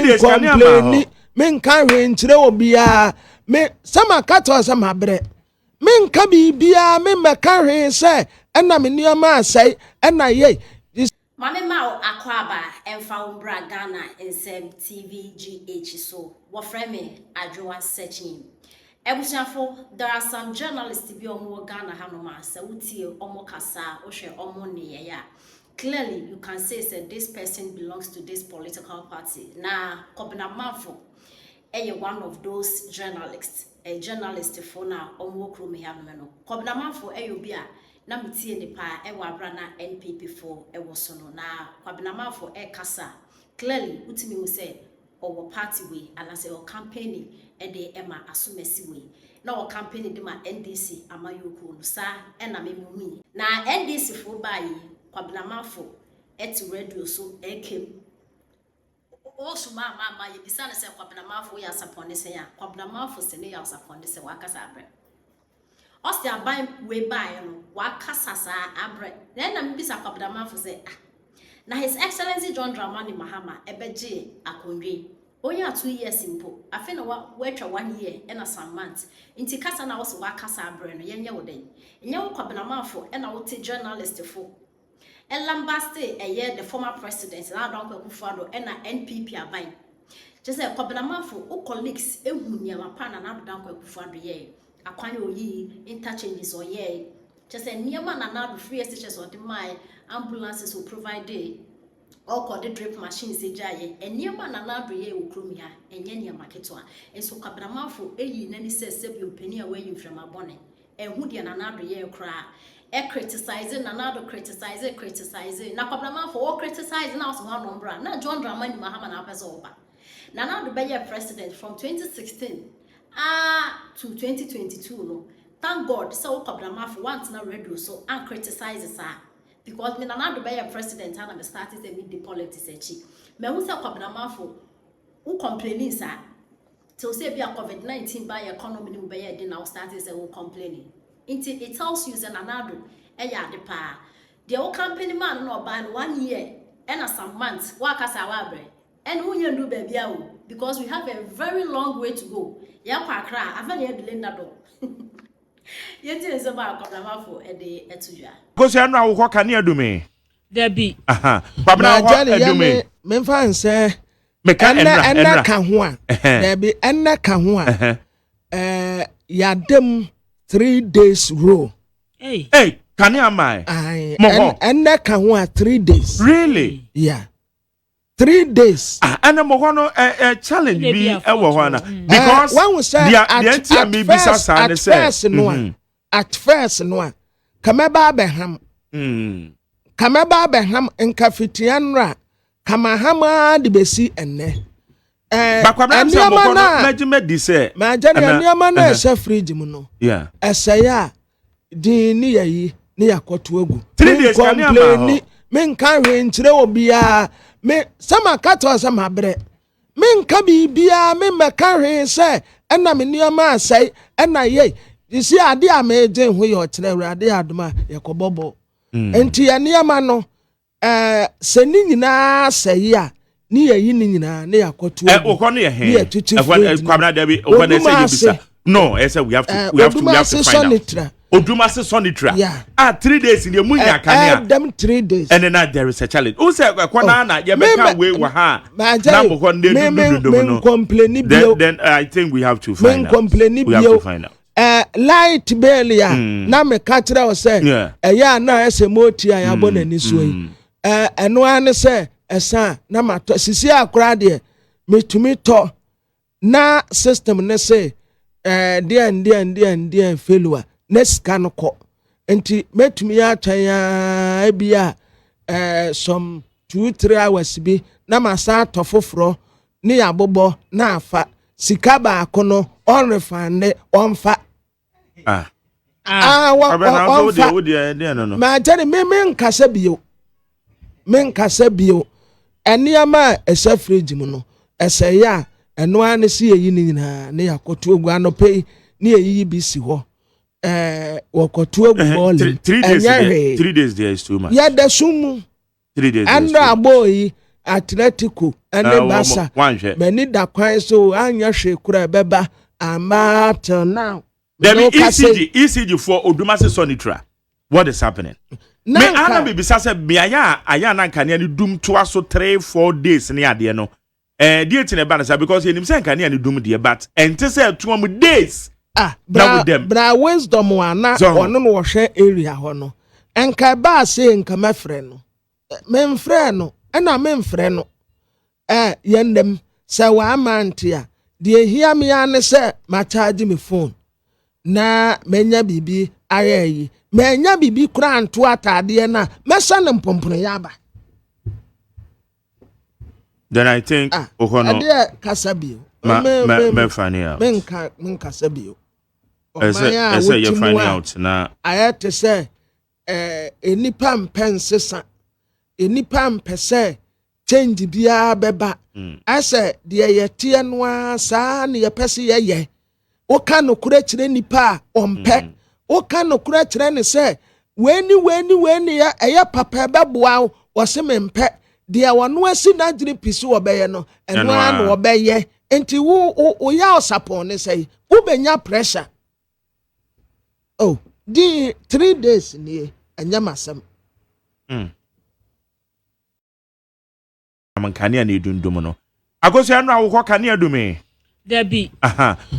days complain men can nchire obia me sama kato sama bre men ka bibia me meka hwe se na me nioma asai na ye Mame Mao Akwaba Emfa Umbra Ghana Nsem TVGH so what frame Adjoa searching. Ebusiafo, there are some journalists to be on Ghana Hanoma, Sauti, Omokasa, Oshe Omoni ya. Clearly, you can say this person belongs to this political party. Now, Kwabena Marfo, one of those journalists, a journalist for now, Omokru Mihameno. Kwabena Marfo, Ayobia. Na mtie ne pa abra na NPP for so no na Kwabena Marfo kasa clearly utimi mu say owo party we and say o campaign de ema asumesi we na o campaign de ma NDC amayoku no sa na memumi na NDC for bayi Kwabena Marfo radio so kem o so ma ye bisa na say Kwabena Marfo ya sapone say ya Kwabena Marfo se ne ya sapone say wakasa abra Osti aban we buy no wakasasa abre then na mbisa Kwabena Marfo say na His Excellency John Dramani Mahama ebeje akondwe onya 2 years simple afi na watwa 1 year na some months inti kasa na wo wakasa abre no yenye woden enye wo Kwabena Marfo na wote journalist fo Elambaste the former president na Don Kwakufado na NPP aban just say Kwabena Marfo o colleagues ehunya mapana na Don Kwakufado ye akwanye oyi interchanges or ye just say niema na na do free stations or the my ambulances will provide all called the drip machines ejaye niema na na do ye okrum ya enye niema ketwa enso Kwabena Marfo eyi nani say sebi opani a wey from abone ehu de na na do ye kra criticize na na do criticize na Kwabena Marfo o criticize na so one number na John Dramani Mahama na pesa oba na do be ye president from 2016 to 2022 no thank God so Kwabena Marfo once na radio so and criticize sir because me na do be your president and me started to meet the politics echi me hu say Kwabena Marfo who complaining sir till say be a COVID-19 by economy ni be ye dey now started say who complaining it tells you say nanado eya de pa the whole company man no ban 1 year and some months wakasa wabre and who you do baby because we have a very long way to go ya kwakra afanye ebile ndado yeti ezeba Kwabena Marfo de etujua because you know wo ka ne adume Debi Kwabena wo adume me fa nse me ka enra ka ho a debi enna ka ho a ya dem 3 days rule hey can you am enna ka ho a 3 days really yeah 3 days. And I'm going to challenge me because at first, no, Kameba Beham, Kameba Beham, and Kafitianra, Kamahama, the Bessie, and ne. But Kwabena say, my general man is a free Jimuno. Yeah, as say, di near Kotugu. 3 days, men can't range, there will be a. Me sama kato sama bre men ka bibia me meka hwe se na me nioma asai na ye isi ade a me je ho ye o kire urade adoma ye kobobo enti ya nioma no se ni nyina asai a ni ye yi ni nyina ne yakoto okọ ne ye he Kwabena Debi okọ na say you bisa no I say we have to find out Oduma se sonitra. Yeah. 3 days in the munya kania. Them 3 days. And then there is a challenge. Who say kwana na ye meka we wa ha. Na mo kon dey do complain then I think we have to find out. We have to find out. Light belia na me ka kire o say ya na ese moti an abo na ni so yi. Eno an say esa na mato sisi akra de metumi to na system ne say dia failure. Next can call enti metumi atwan bia some 2-3 hours bi na masa tofoforo ne yabobo na afa sika ba akono on refund onfa ma jani me nkasa bio eniama esa fridge mu no esa ya eno an se yi ni nyina ne yakoto ogu anope ne yi bi si ho wakotu egu ball 3 days there is too much. Yeah, the sumu 3 days and boy Atletico ene Basa many da kwan so anya hwe kura beba ama till now there be ECG for Odumase Sonitra. What is happening? Me ana be bisa se biaya aya na nkane ni dum to aso 3-4 days ne ade no die tine ba na because enim se nkane ni dum de but ente se 2 days bra wisdom ana ono no hwe area ho no enka ba se nka mafre no memfre no ena memfre no yendem se wa amantia de hia me ane se ma charge me phone na menya bibi ayayi menya bibi kura anto atade na mesa ne mpompono yaba. Then I think ohono ade kasabio me fani out men kasabio ese you fani out na ayate se enipa mpensesa enipa mpese change bia beba ase de yete no asa ne yepese ye oka no kura kire nipa ompe oka no kura kire ne se weni ya eye papa beboa wo se mempe de wono asi na gire pisi wo beye no eno an wo beye enti wo ya osapon ne sei wo benya pressure di 3 days ni anya masam amankania ne dundum no agoso anu awo kania dume Debbie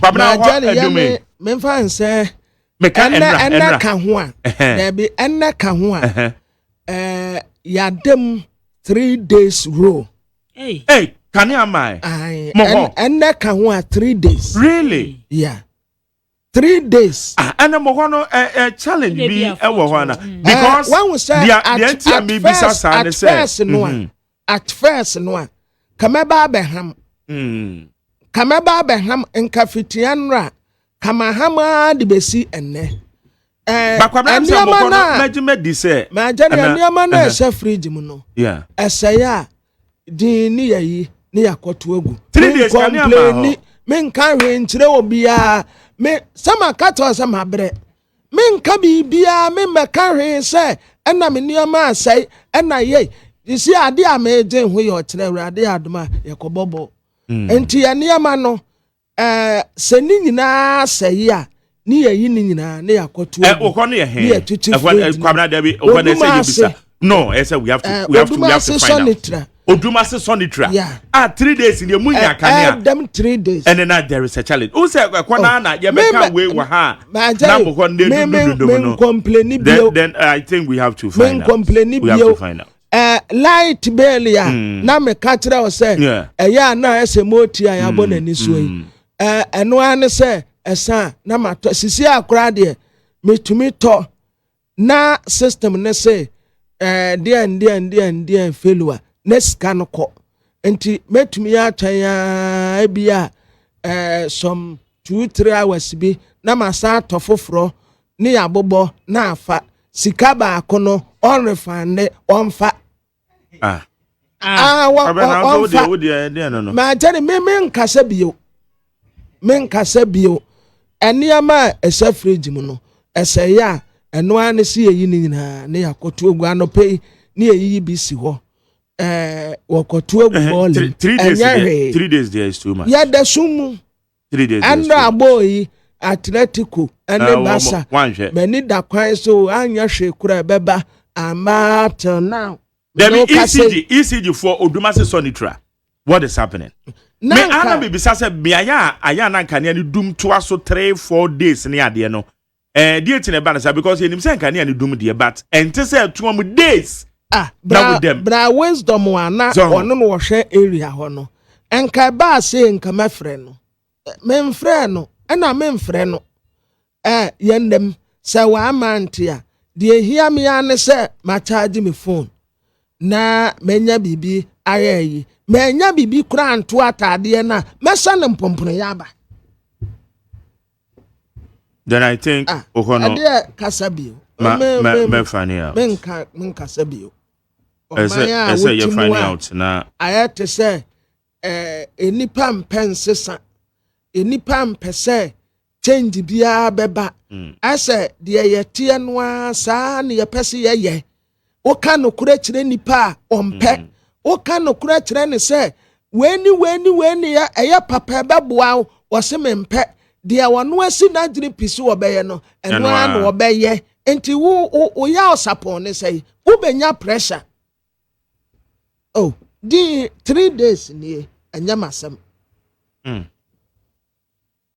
Kwabena ho adumi memfa nse meka enra ka ho a Debbie enna ka ho a yadem 3 days rule hey kania mai enna ka ho a 3 days really yeah 3 days and mo ho no challenge bi e wo ho na because the me bi sasa ne say at first no kameba abeham kameba abeham nkafitianra kamahama de besi enne bakwabna so mo no majime di say majane niama na esa fridge mu no esaya din ni yayi ni yakoto agu 3 days kaniama men kan hwe nkire obia me sama kato sama bre men ka bibia me meka hwe se ena me niama asai ena ye isi ade a meje hu ye okire urade adoma yakobobo enti ya niama no se ni nyina asai a ni yayi ni nyina ne yakoto okọ no ye he Kwabena Debbie okọ na say you bisa no I say we have to find out Odumase Sonitra 3 days in the munya kania them 3 days and then there is a challenge who say kwana na ye meka we wa ha na mo kon dey do no complain bio then I think we have to find out light bill ya na me ka kire o say eya na ese moti ya bo na ni so yi eno an say esa na mato sisi akora de metumi to na system ne say dia failure next can ko enti metumi ya twan bia some 2-3 hours bi na masa to foforo ne ya bobo na afa sika ba akono on refund on fa ma jani men kasa bio eniama esa fridge mu no esa ya eno an si eyi ni nyina ne yakoto ogu anope ne eyi bi si ho wakoto ogu ball 3 days there is too much ya da sumu 3 days anda boy Atletico ene Basa many da kwan so anya hwe kura beba ama till now there be ECG for Odumase Sonitra. What is happening? Me ana be bisa se biaya aya na nkane ni dum to aso 3-4 days ne ade no die tine ba na because enim se nkane ni dum de but ente se 2 days bra wisdom ana ono no hwe area ho no enka ba se nka mafre no memfre no ena memfre no yendem se wa amantia de hia me ane se ma charge me phone na menya bibi ayayi menya bibi kura anto atade na mesa ne mpompono yaba. Then I think ohono ade kasabio me fani out men kasabio ese you fani out na ayate se enipa mpensesa enipa mpese change bia beba ase de yete no asa ne yepese ye oka no kura kire nipa ompe o kan no kura kyerɛ ne sɛ weni ya ɛyɛ papa bɛboa wo se mempɛ deɛ wɔno asi n'adwene pisi wɔbɛyɛ no ɛno ara na wɔbɛyɛ enti wo ya osapon ne sɛ wo benya pressure oh di 3 days nie ɛnyɛ masɛm